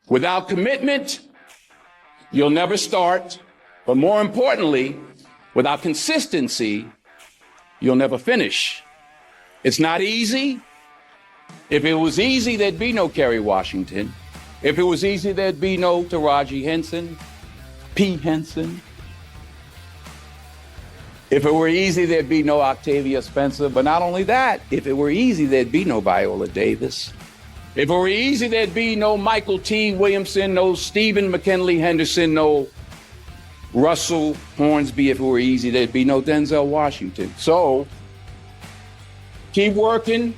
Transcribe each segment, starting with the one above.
Without commitment, you'll never start. But more importantly, without consistency, you'll never finish. It's not easy. If it was easy, there'd be no Kerry Washington. If it was easy, there'd be no Taraji Henson, P. Henson. If it were easy, there'd be no Octavia Spencer. But not only that, if it were easy, there'd be no Viola Davis. If it were easy, there'd be no Michael T. Williamson, no Stephen McKinley Henderson, no Russell Hornsby. If it were easy, there'd be no Denzel Washington. So keep working,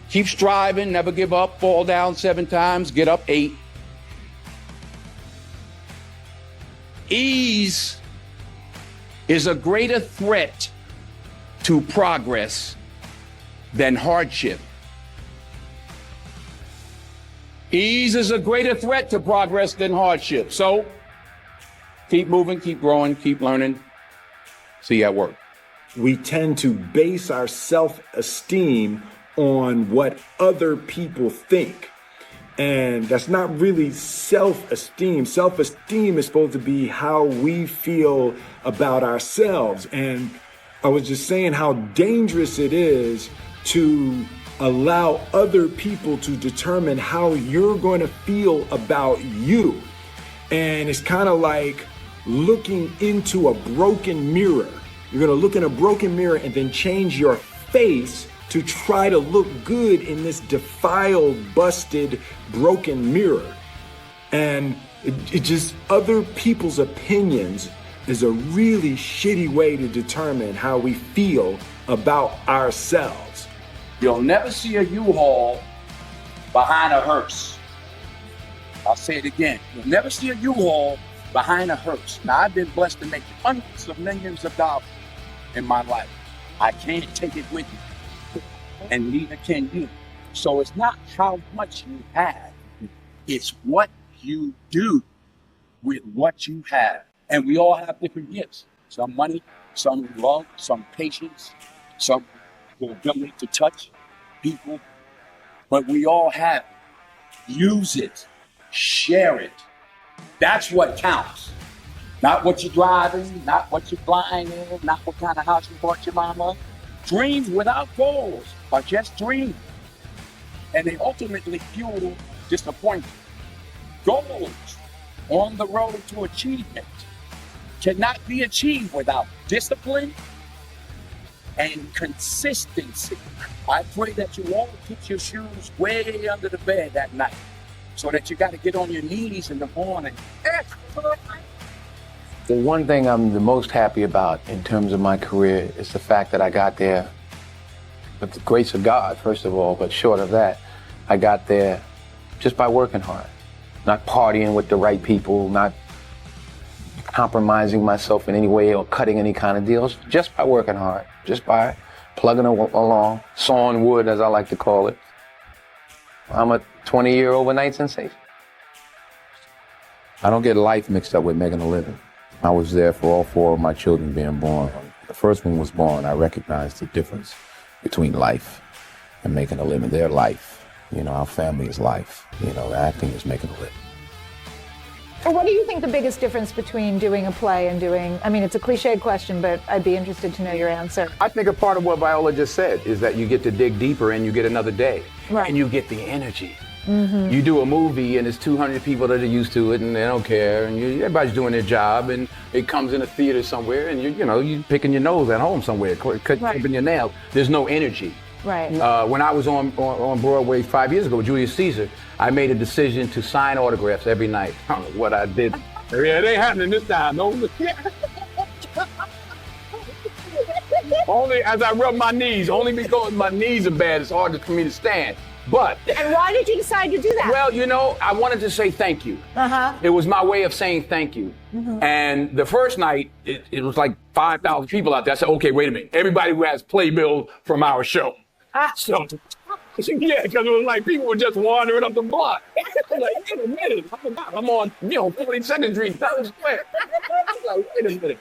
keep striving, never give up, fall down 7 times, get up 8. Ease is a greater threat to progress than hardship. Ease is a greater threat to progress than hardship. So keep moving, keep growing, keep learning. See you at work. We tend to base our self-esteem on what other people think. And that's not really self-esteem. Self-esteem is supposed to be how we feel about ourselves. And I was just saying how dangerous it is to allow other people to determine how you're going to feel about you. And it's kind of like looking into a broken mirror. You're going to look in a broken mirror and then change your face to try to look good in this defiled, busted, broken mirror. And it just, other people's opinions is a really shitty way to determine how we feel about ourselves. You'll never see a U-Haul behind a hearse. I'll say it again. You'll never see a U-Haul behind a hearse. Now, I've been blessed to make hundreds of millions of dollars in my life. I can't take it with me, and neither can you. So it's not how much you have, it's what you do with what you have. And we all have different gifts. Some money, some love, some patience, some the ability to touch people. But we all have it. Use it, share it. That's what counts. Not what you're driving, not what you're flying in, not what kind of house you bought your mama. Dreams without goals are just dreams. And they ultimately fuel disappointment. Goals on the road to achievement cannot be achieved without discipline and consistency. I pray that you all put your shoes way under the bed at night so that you got to get on your knees in the morning. The one thing I'm the most happy about in terms of my career is the fact that I got there with the grace of God, first of all, but short of that, I got there just by working hard, not partying with the right people, not compromising myself in any way or cutting any kind of deals, just by working hard, just by plugging along, sawing wood, as I like to call it. I'm a 20-year overnight sensation. I don't get life mixed up with making a living. I was there for all 4 of my children being born. When the first one was born, I recognized the difference between life and making a living. Their life, our family is life. Acting is making a living. So what do you think the biggest difference between doing a play and doing, it's a cliched question, but I'd be interested to know your answer. I think a part of what Viola just said is that you get to dig deeper and you get another day. Right. And you get the energy. Mm-hmm. You do a movie and there's 200 people that are used to it and they don't care and everybody's doing their job and it comes in a theater somewhere and you're picking your nose at home somewhere, clipping your nails. There's no energy. Right. When I was on Broadway 5 years ago with Julius Caesar, I made a decision to sign autographs every night. I don't know what I did. Yeah, it ain't happening this time. No. Only as I rub my knees, only because my knees are bad, it's hard for me to stand. But. And why did you decide to do that? Well, I wanted to say thank you. Uh-huh. It was my way of saying thank you. Mm-hmm. And the first night, it was like 5,000 people out there. I said, okay, wait a minute. Everybody who has playbill from our show. So, yeah, because it was like people were just wandering up the block. Like, wait a minute, I'm on, 42nd Street, Times Square. Like, wait a minute.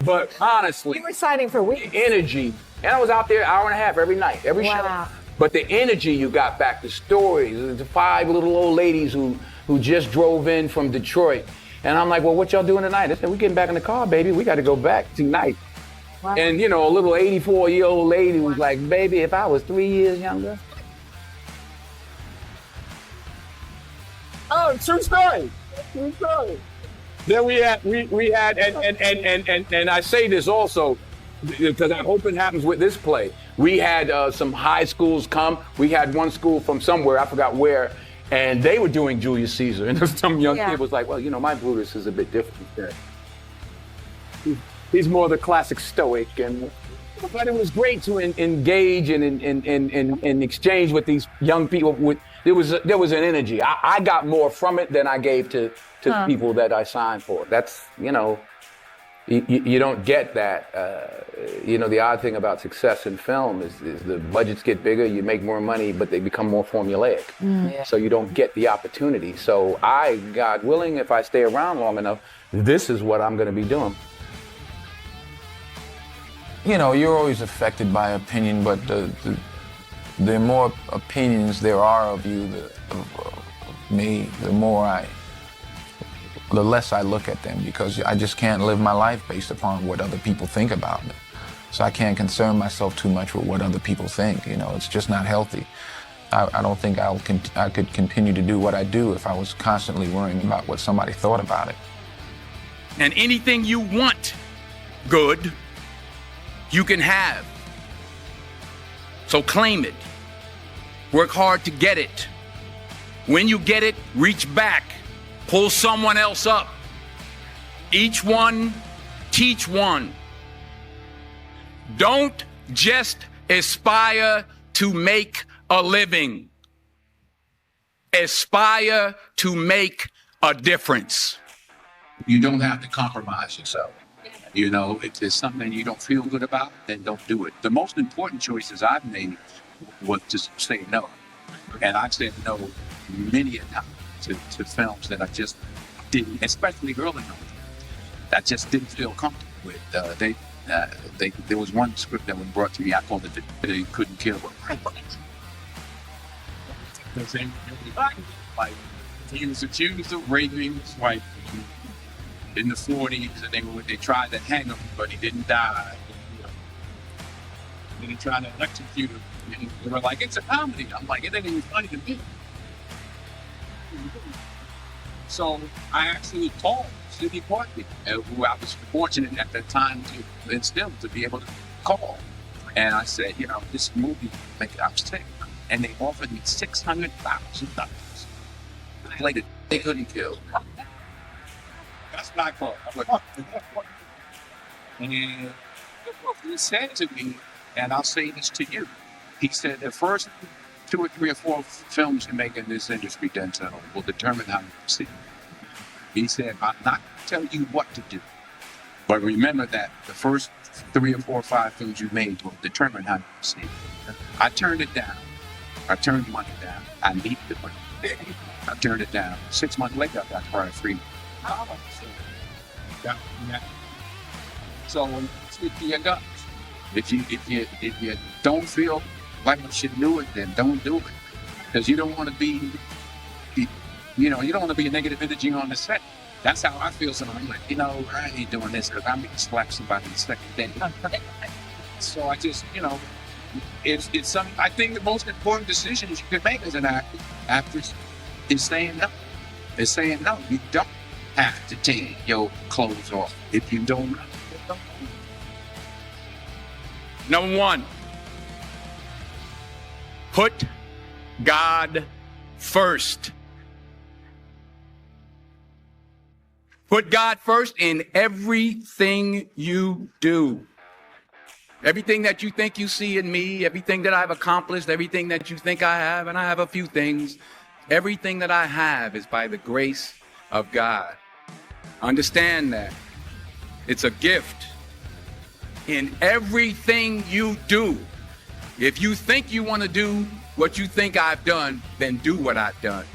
But honestly, you were signing for weeks. The energy, and I was out there an hour and a half every night, every show. But the energy you got back, the stories, the 5 little old ladies who who just drove in from Detroit. And I'm like, well, what y'all doing tonight? They said, we're getting back in the car, baby. We got to go back tonight. Wow. And, you know, a little 84-year-old lady was like, baby, if I was 3 years younger. Oh, true story. True story. Then we had, and I say this also, because I hope it happens with this play. We had some high schools come. We had one school from somewhere, I forgot where, and they were doing Julius Caesar. And some young kid was like, well, you know, my Brutus is a bit different. He's more the classic stoic. But it was great to engage and exchange with these young people. There was an energy. I got more from it than I gave to people that I signed for. That's, you know, you don't get that. You know, the odd thing about success in film is the budgets get bigger, you make more money, but they become more formulaic. So you don't get the opportunity. So God willing, if I stay around long enough, this is what I'm going to be doing. You know, you're always affected by opinion, but the more opinions there are of you, of me, the less I look at them, because I just can't live my life based upon what other people think about me. So I can't concern myself too much with what other people think. You know, it's just not healthy. I don't think I could continue to do what I do if I was constantly worrying about what somebody thought about it. And anything you want good, you can have. So claim it. Work hard to get it. When you get it, reach back. Pull someone else up. Each one, teach one. Don't just aspire to make a living. Aspire to make a difference. You don't have to compromise yourself. You know, if there's something you don't feel good about, then don't do it. The most important choices I've made was to say no. And I've said no many a time to films that I just didn't, especially early on, I just didn't feel comfortable with. There was one script that was brought to me, I called it They Couldn't Kill Her. Like, he was accused of raping his wife in the 40s, and they tried to hang him, but he didn't die. And they tried to electrocute him, and they were like, it's a comedy. I'm like, it ain't even funny to me. So I actually called Sidney Poitier, who I was fortunate at that time to instill, to be able to call. And I said, you know, this movie, I was sick. And they offered me $600,000. I played it, They Couldn't Kill. That's what I call it. And he said to me, and I'll say this to you, he said, the first 2 or 3 or 4 films you make in this industry, Denzel, will determine how you proceed. He said, I'm not going to tell you what to do, but remember that the first 3 or 4 or 5 films you made will determine how you proceed. I turned it down. I turned money down. I needed the money. I turned it down. 6 months later, I got part of free. So stick to your guns. If you don't feel like you should do it, then don't do it. Because you don't want to be, you don't want to be a negative energy on the set. That's how I feel. So I'm like, I ain't doing this because I'm getting slapped somebody the second day. So I just, it's some. I think the most important decisions you can make as an actress is saying no. Is saying no. You don't have to take your clothes off if you don't. Number 1, put God first. Put God first in everything you do. Everything that you think you see in me, everything that I've accomplished, everything that you think I have, and I have a few things, everything that I have is by the grace of God. Understand that. It's a gift. In everything you do, if you think you want to do what you think I've done, then do what I've done.